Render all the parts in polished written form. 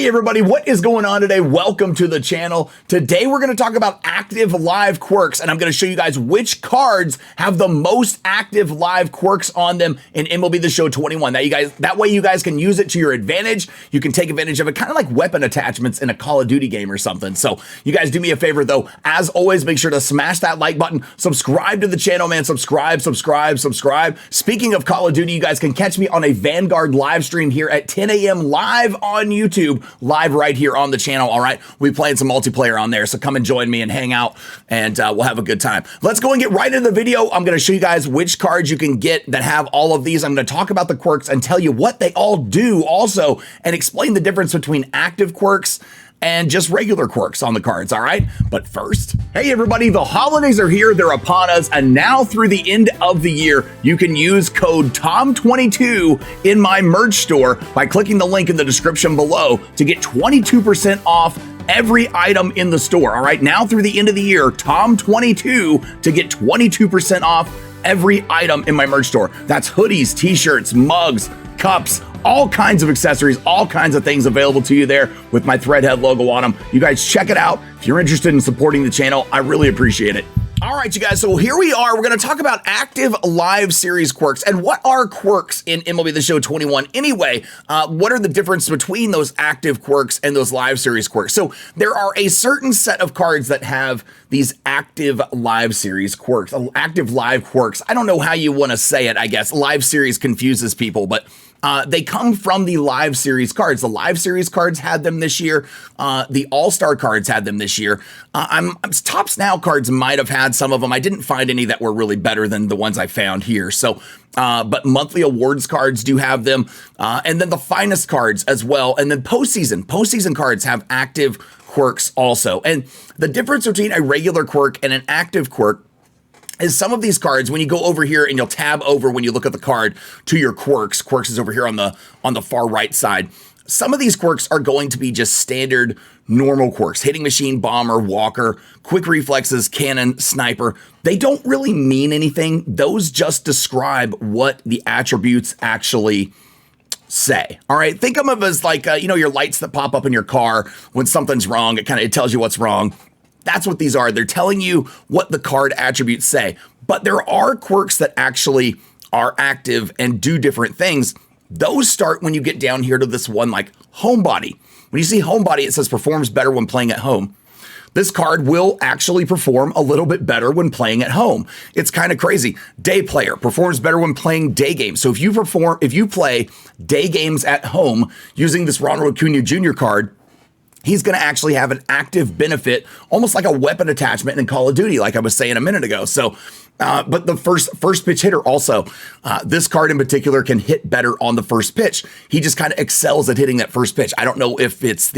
Hey everybody, what is going on today? Welcome to the channel. Today we're going to talk about active live quirks, and I'm going to show you guys which cards have the most active live quirks on them in MLB The Show 21. That way you guys can use it to your advantage. You can take advantage of it, kind of like weapon attachments in a Call of Duty game or something. So you guys do me a favor though. As always, make sure to smash that like button, subscribe to the channel, man. Subscribe. Speaking of Call of Duty, you guys can catch me on a Vanguard live stream here at 10 a.m. live on YouTube. Live right here on the channel. All right, we'll be playing some multiplayer on there, so come and join me and hang out, and we'll have a good time. Let's go and get right into the video. I'm going to show you guys which cards you can get that have all of these. I'm going to talk about the quirks and tell you what they all do also, and explain the difference between active quirks and just regular quirks on the cards, all right? But first, hey everybody, the holidays are here, they're upon us, and now through the end of the year, you can use code TOM22 in my merch store by clicking the link in the description below to get 22% off every item in the store, all right? Now through the end of the year, TOM22 to get 22% off every item in my merch store. That's hoodies, t-shirts, mugs, cups, all kinds of accessories, all kinds of things available to you there with my Threadhead logo on them. You guys check it out. If you're interested in supporting the channel, I really appreciate it. All right, you guys, so here we are. We're going to talk about active live series quirks. And what are quirks in MLB The Show 21 anyway? What are the difference between those active quirks and those live series quirks? So there are a certain set of cards that have these active live series quirks, active live quirks. I don't know how you want to say it, I guess. Live series confuses people, but they come from the live series cards. The live series cards had them this year. The all-star cards had them this year. Topps Now cards might have had some of them. I didn't find any that were really better than the ones I found here. So, but monthly awards cards do have them. And then the finest cards as well. And then postseason cards have active quirks also. And the difference between a regular quirk and an active quirk is some of these cards, when you go over here and you'll tab over when you look at the card to your quirks. Quirks is over here on the far right side. Some of these quirks are going to be just standard normal quirks. Hitting machine, bomber, walker, quick reflexes, cannon, sniper. They don't really mean anything. Those just describe what the attributes actually say. All right, think of them as like, your lights that pop up in your car when something's wrong. It tells you what's wrong. That's what these are. They're telling you what the card attributes say. But there are quirks that actually are active and do different things. Those start when you get down here to this one like Homebody. When you see Homebody, it says performs better when playing at home. This card will actually perform a little bit better when playing at home. It's kind of crazy. Day Player performs better when playing day games. So if you play day games at home using this Ronald Acuna Jr. card, he's going to actually have an active benefit, almost like a weapon attachment in Call of Duty, like I was saying a minute ago. So, but the first pitch hitter also, this card in particular can hit better on the first pitch. He just kind of excels at hitting that first pitch. I don't know if it's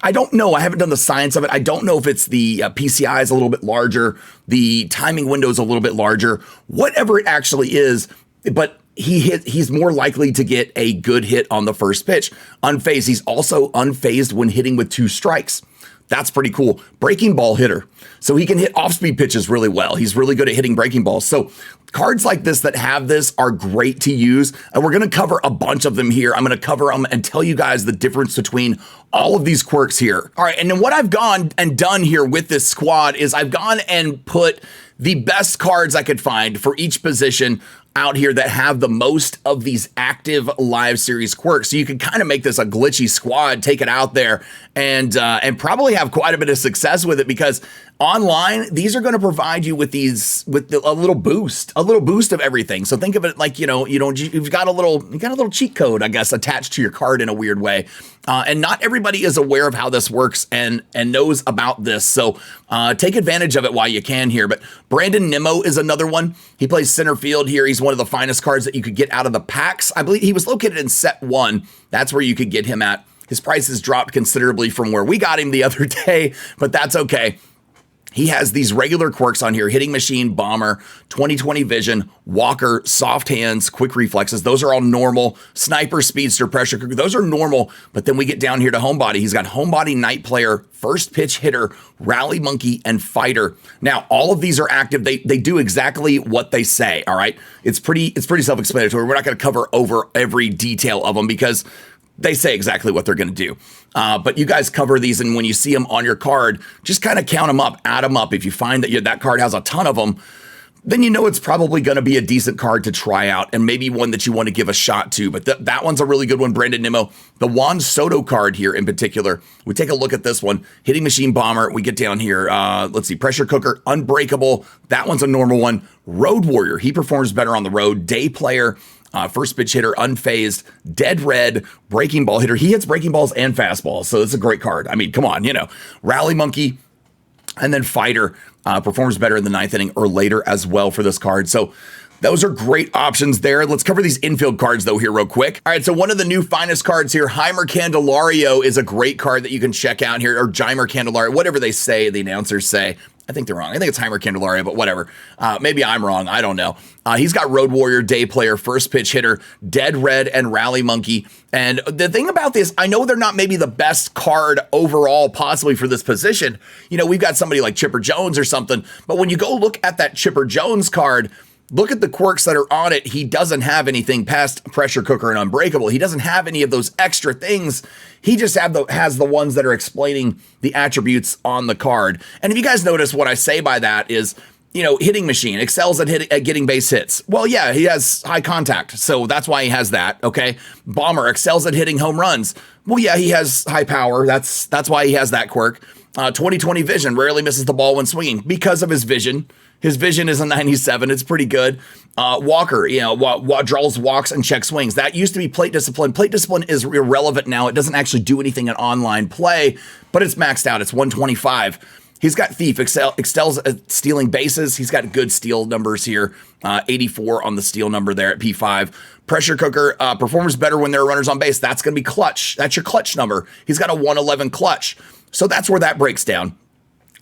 I haven't done the science of it. I don't know if it's the PCI is a little bit larger, the timing window is a little bit larger, whatever it actually is, but he's more likely to get a good hit on the first pitch. Unfazed. He's also unfazed when hitting with 2 strikes. That's pretty cool. Breaking ball hitter. So he can hit off-speed pitches really well. He's really good at hitting breaking balls. So cards like this that have this are great to use. And we're going to cover a bunch of them here. I'm going to cover them and tell you guys the difference between all of these quirks here. All right. And then what I've gone and done here with this squad is I've gone and put the best cards I could find for each position out here that have the most of these active live series quirks. So you can kind of make this a glitchy squad, take it out there, and probably have quite a bit of success with it, because online, these are going to provide you with a little boost of everything. So think of it like, you've got a little cheat code, I guess, attached to your card in a weird way. And not everybody is aware of how this works and knows about this. So take advantage of it while you can here. But Brandon Nimmo is another one. He plays center field here. He's one of the finest cards that you could get out of the packs. I believe he was located in set 1. That's where you could get him at. His price has dropped considerably from where we got him the other day, but that's okay. He has these regular quirks on here: hitting machine, bomber, 20/20 vision, walker, soft hands, quick reflexes. Those are all normal. Sniper, speedster, pressure cooker. Those are normal. But then we get down here to Homebody. He's got Homebody, night player, first pitch hitter, rally monkey, and fighter. Now, all of these are active. They do exactly what they say. All right. It's pretty self-explanatory. We're not going to cover over every detail of them because they say exactly what they're going to do. But you guys cover these, and when you see them on your card, just kind of count them up, add them up. If you find that that card has a ton of them, then you know it's probably going to be a decent card to try out, and maybe one that you want to give a shot to. But that one's a really good one, Brandon Nimmo. The Juan Soto card here in particular, we take a look at this one. Hitting Machine Bomber, we get down here. Let's see, Pressure Cooker, Unbreakable. That one's a normal one. Road Warrior, he performs better on the road. Day Player, first pitch hitter, unfazed. Dead Red, breaking ball hitter. He hits breaking balls and fastballs, so it's a great card. I mean, come on, Rally Monkey. And then Fighter performs better in the ninth inning or later as well for this card. So those are great options there. Let's cover these infield cards, though, here real quick. All right, so one of the new finest cards here, Jeimer Candelario, is a great card that you can check out here, or Jeimer Candelario, whatever they say, the announcers say. I think they're wrong. I think it's Jeimer Candelario, but whatever. Maybe I'm wrong. I don't know. He's got Road Warrior, Day Player, first pitch hitter, Dead Red, and Rally Monkey. And the thing about this, I know they're not maybe the best card overall possibly for this position. We've got somebody like Chipper Jones or something, but when you go look at that Chipper Jones card, look at the quirks that are on it. He doesn't have anything past Pressure Cooker and Unbreakable. He doesn't have any of those extra things. He just has the ones that are explaining the attributes on the card. And if you guys notice, what I say by that is, Hitting Machine excels at getting base hits. Well, yeah, he has high contact, so that's why he has that, okay? Bomber excels at hitting home runs. Well, yeah, he has high power. That's why he has that quirk. 20/20 vision, rarely misses the ball when swinging because of his vision. His vision is a 97. It's pretty good. Walker, draws walks and check swings. That used to be plate discipline. Plate discipline is irrelevant now. It doesn't actually do anything in online play, but it's maxed out. It's 125. He's got Thief, excels at stealing bases. He's got good steal numbers here. 84 on the steal number there at P5. Pressure Cooker performs better when there are runners on base. That's going to be clutch. That's your clutch number. He's got a 111 clutch. So that's where that breaks down.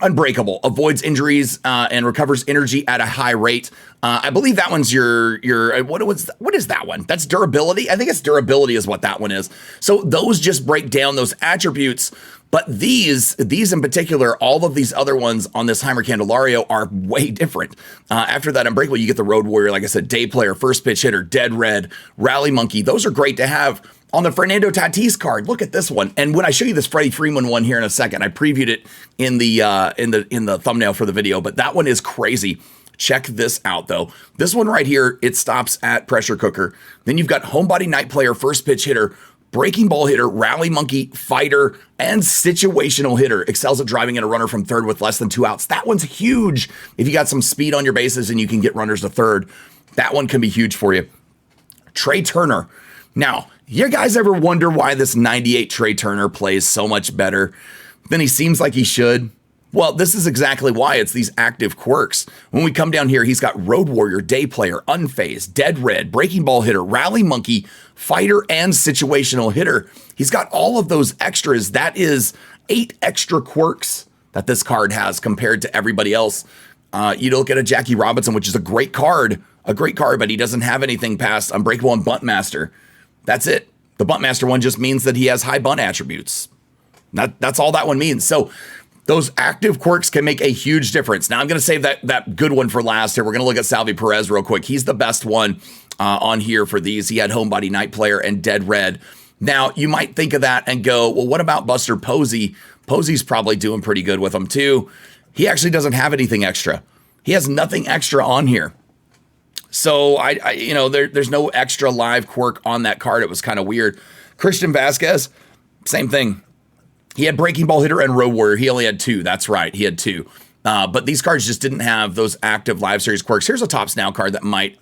Unbreakable, avoids injuries and recovers energy at a high rate. I believe that one's your what is that one? That's durability. I think it's durability is what that one is. So those just break down those attributes. But these in particular, all of these other ones on this Jeimer Candelario are way different. After that Unbreakable, you get the Road Warrior, like I said, Day Player, first pitch hitter, Dead Red, Rally Monkey. Those are great to have. On the Fernando Tatis card, look at this one. And when I show you this Freddie Freeman one here in a second, I previewed it in the thumbnail for the video, but that one is crazy. Check this out though. This one right here, it stops at Pressure Cooker. Then you've got Homebody Night Player, first pitch hitter, breaking ball hitter, Rally Monkey, Fighter, and situational hitter. Excels at driving in a runner from third with less than 2 outs. That one's huge. If you got some speed on your bases and you can get runners to third, that one can be huge for you. Trey Turner. Now, you guys ever wonder why this 98 Trey Turner plays so much better than he seems like he should? Well, this is exactly why. It's these active quirks. When we come down here, he's got Road Warrior, Day Player, Unfazed, Dead Red, Breaking Ball Hitter, Rally Monkey, Fighter, and Situational Hitter. He's got all of those extras. That is 8 extra quirks that this card has compared to everybody else. You look at a Jackie Robinson, which is a great card, but he doesn't have anything past Unbreakable and Bunt Master. That's it. The Bunt Master one just means that he has high bunt attributes. That's all that one means. So those active quirks can make a huge difference. Now I'm going to save that good one for last here. We're going to look at Salvi Perez real quick. He's the best one on here for these. He had Homebody Night Player and Dead Red. Now you might think of that and go, well, what about Buster Posey? Posey's probably doing pretty good with them too. He actually doesn't have anything extra. He has nothing extra on here. So there's no extra live quirk on that card. It was kind of weird. Christian Vasquez, same thing. He had Breaking Ball Hitter and Road Warrior. He only had 2. That's right. He had 2. But these cards just didn't have those active live series quirks. Here's a Topps Now card that might.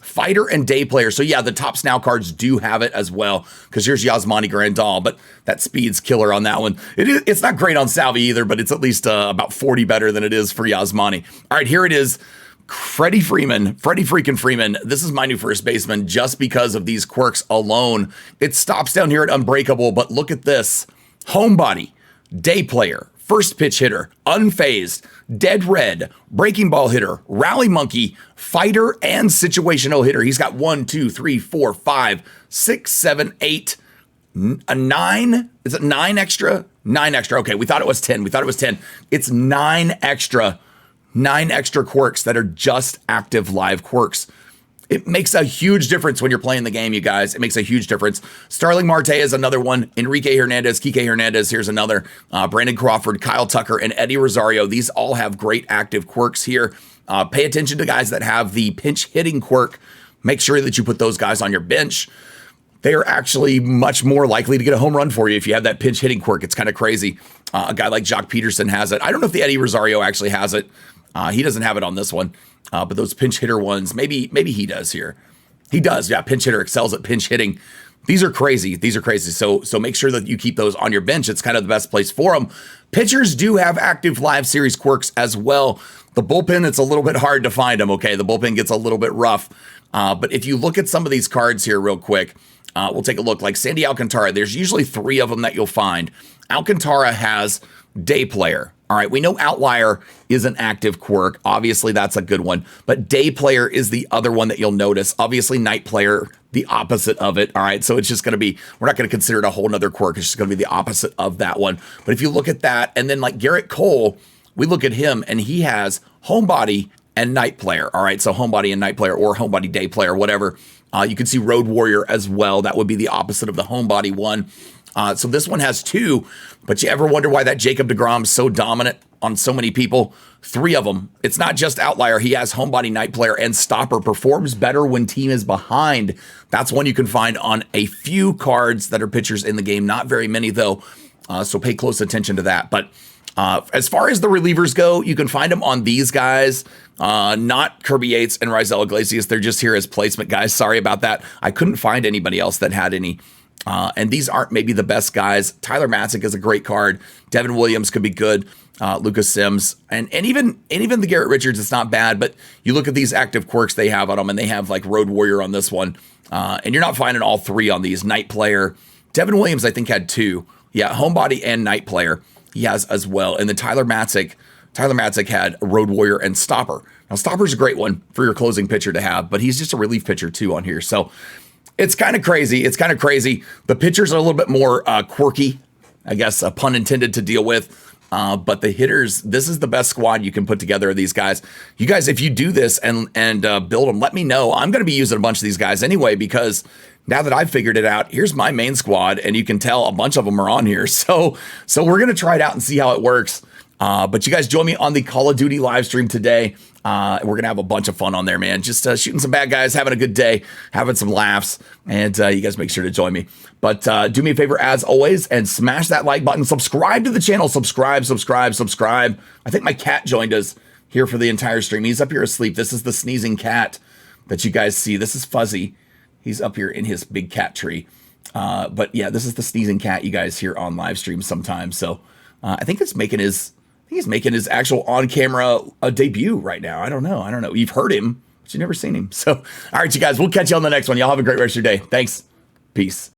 Fighter and Day Player. So yeah, the Topps Now cards do have it as well, because here's Yasmani Grandal, but that speed's killer on that one. It's not great on Salvi either, but it's at least about 40 better than it is for Yasmani. All right, here it is. Freddie freaking Freeman. This is my new first baseman just because of these quirks alone. It stops down here at Unbreakable, but look at this. Homebody, Day Player, first pitch hitter, Unfazed, Dead Red, Breaking Ball Hitter, Rally Monkey, Fighter, and Situational Hitter. He's got 1, 2, 3, 4, 5, 6, 7, 8, 9. Is it 9 extra? 9 extra. Okay, we thought it was 10. It's 9 extra. 9 extra quirks that are just active live quirks. It makes a huge difference when you're playing the game, you guys. It makes a huge difference. Starling Marte is another one. Enrique Hernandez, Kike Hernandez, here's another. Brandon Crawford, Kyle Tucker, and Eddie Rosario. These all have great active quirks here. Pay attention to guys that have the pinch hitting quirk. Make sure that you put those guys on your bench. They are actually much more likely to get a home run for you if you have that pinch hitting quirk. It's kind of crazy. A guy like Jock Peterson has it. I don't know if the Eddie Rosario actually has it. He doesn't have it on this one. But those pinch hitter ones, maybe he does here. He does, yeah. Pinch hitter excels at pinch hitting. These are crazy. These are crazy. So make sure that you keep those on your bench. It's kind of the best place for them. Pitchers do have active live series quirks as well. The bullpen, it's a little bit hard to find them, okay? The bullpen gets a little bit rough. But if you look at some of these cards here real quick, we'll take a look. Like Sandy Alcantara, there's usually 3 of them that you'll find. Alcantara has day player. All right, we know Outlier is an active quirk. Obviously, that's a good one. But Day Player is the other one that you'll notice. Obviously, Night Player, the opposite of it. All right, so it's just going to be, we're not going to consider it a whole nother quirk. It's just going to be the opposite of that one. But if you look at that, and then like Garrett Cole, we look at him, and he has Homebody and Night Player. All right, so Homebody and Night Player, or Homebody Day Player, whatever. You can see Road Warrior as well. That would be the opposite of the Homebody one. So this one has 2, but you ever wonder why that Jacob deGrom is so dominant on so many people? 3 of them. It's not just Outlier. He has Homebody, Night Player, and Stopper. Performs better when team is behind. That's one you can find on a few cards that are pitchers in the game. Not very many, though, so pay close attention to that. But as far as the relievers go, you can find them on these guys, not Kirby Yates and Rizal Iglesias. They're just here as placement guys. Sorry about that. I couldn't find anybody else that had any. And these aren't maybe the best guys. Tyler Matzik is a great card. Devin Williams could be good. Lucas Sims and even the Garrett Richards, it's not bad. But you look at these active quirks they have on them, and they have like Road Warrior on this one. And you're not finding all 3 on these. Night Player. Devin Williams, I think, had 2. Yeah, Homebody and Night Player he has as well. And then Tyler Matzik had Road Warrior and Stopper. Now, Stopper's a great one for your closing pitcher to have, but he's just a relief pitcher too on here. So it's kind of crazy. It's kind of crazy. The pitchers are a little bit more quirky, I guess, a pun intended, to deal with. But the hitters, this is the best squad you can put together of these guys. You guys, if you do this and build them, let me know. I'm going to be using a bunch of these guys anyway, because now that I've figured it out, here's my main squad, and you can tell a bunch of them are on here. So we're going to try it out and see how it works. But you guys join me on the Call of Duty live stream today. We're going to have a bunch of fun on there, man. Just shooting some bad guys, having a good day, having some laughs. And you guys make sure to join me. But do me a favor, as always, and smash that like button. Subscribe to the channel. Subscribe. I think my cat joined us here for the entire stream. He's up here asleep. This is the sneezing cat that you guys see. This is Fuzzy. He's up here in his big cat tree. But yeah, this is the sneezing cat you guys hear on live streams sometimes. So I think he's making his actual on-camera debut right now. I don't know. You've heard him, but you've never seen him. So, all right, you guys, we'll catch you on the next one. Y'all have a great rest of your day. Thanks. Peace.